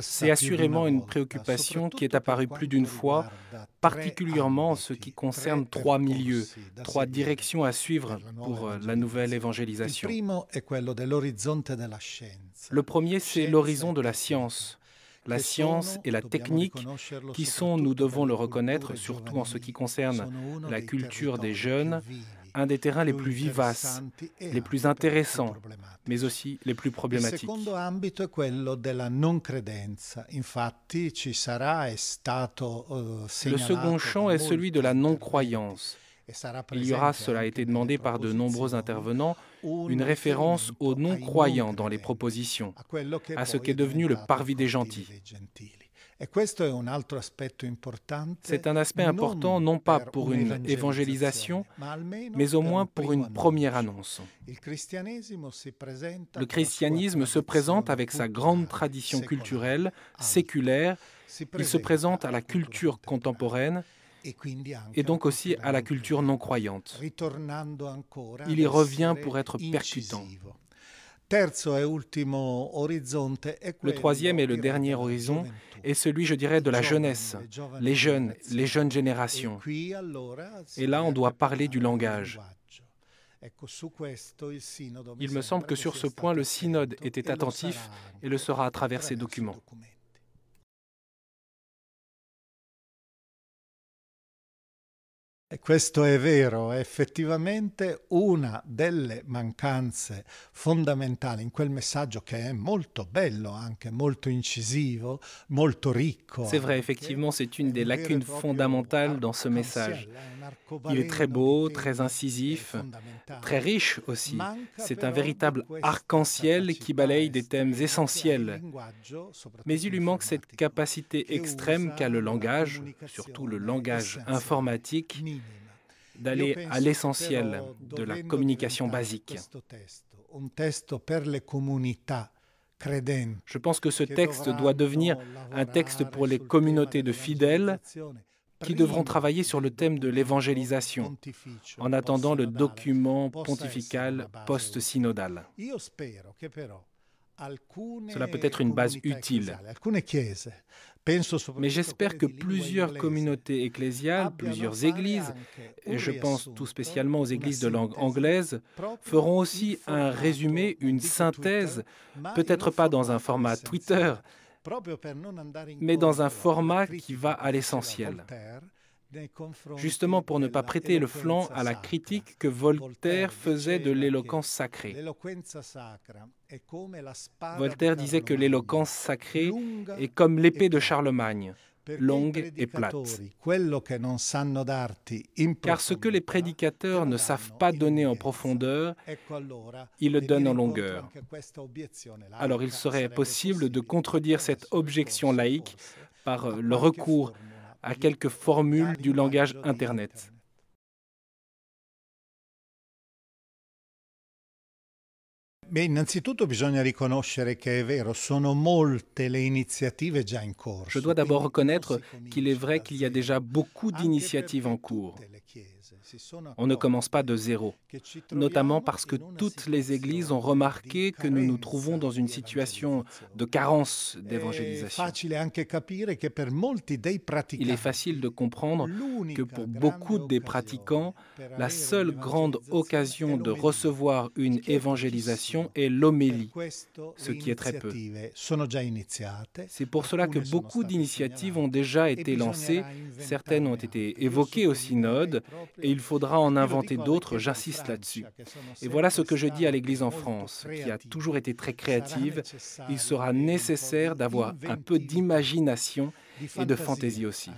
C'est assurément une préoccupation qui est apparue plus d'une fois, particulièrement en ce qui concerne trois milieux, trois directions à suivre pour la nouvelle évangélisation. Le premier, c'est l'horizon de la science. La science et la technique qui sont, nous devons le reconnaître, surtout en ce qui concerne la culture des jeunes, un des terrains les plus vivaces, les plus intéressants, mais aussi les plus problématiques. Le second champ est celui de la non-croyance. Il y aura, cela a été demandé par de nombreux intervenants, une référence aux non-croyants dans les propositions, à ce qu'est devenu le parvis des gentils. C'est un aspect important, non pas pour une évangélisation, mais au moins pour une première annonce. Le christianisme se présente avec sa grande tradition culturelle, séculaire, il se présente à la culture contemporaine, et donc aussi à la culture non-croyante. Il y revient pour être percutant. Le troisième et le dernier horizon est celui, je dirais, de la jeunesse, les jeunes générations. Et là, on doit parler du langage. Il me semble que sur ce point, le synode était attentif et le sera à travers ces documents. E questo è vero, è effettivamente una delle mancanze fondamentali in quel messaggio che è molto bello, anche molto incisivo, molto ricco. C'est vrai, effectivement, c'est une des lacunes fondamentales dans ce message. Il est très beau, très incisif, très riche aussi. C'est un véritable arc-en-ciel qui balaye des thèmes essentiels. Mais il lui manque cette capacité extrême qu'a le langage, surtout le langage informatique, d'aller à l'essentiel de la communication basique. Je pense que ce texte doit devenir un texte pour les communautés de fidèles qui devront travailler sur le thème de l'évangélisation, en attendant le document pontifical post-synodal. Cela peut être une base utile. Mais j'espère que plusieurs communautés ecclésiales, plusieurs églises, et je pense tout spécialement aux églises de langue anglaise, feront aussi un résumé, une synthèse, peut-être pas dans un format Twitter, mais dans un format qui va à l'essentiel. Justement pour ne pas prêter le flanc à la critique que Voltaire faisait de l'éloquence sacrée. Voltaire disait que l'éloquence sacrée est comme l'épée de Charlemagne, longue et plate. Car ce que les prédicateurs ne savent pas donner en profondeur, ils le donnent en longueur. Alors il serait possible de contredire cette objection laïque par le recours à quelques formules du langage Internet. Beh, innanzitutto bisogna riconoscere che è vero, sono molte le iniziative già in corso. Je dois d'abord reconnaître qu'il est vrai qu'il y a déjà beaucoup d'initiatives en cours. On ne commence pas de zéro, notamment parce que toutes les églises ont remarqué que nous nous trouvons dans une situation de carence d'évangélisation. Il est facile de comprendre que pour beaucoup des pratiquants, la seule grande occasion de recevoir une évangélisation est l'homélie, ce qui est très peu. C'est pour cela que beaucoup d'initiatives ont déjà été lancées, certaines ont été évoquées au synode, et il faudra en inventer d'autres, j'insiste là-dessus. Et voilà ce que je dis à l'Église en France, qui a toujours été très créative. Il sera nécessaire d'avoir un peu d'imagination et de fantaisie aussi.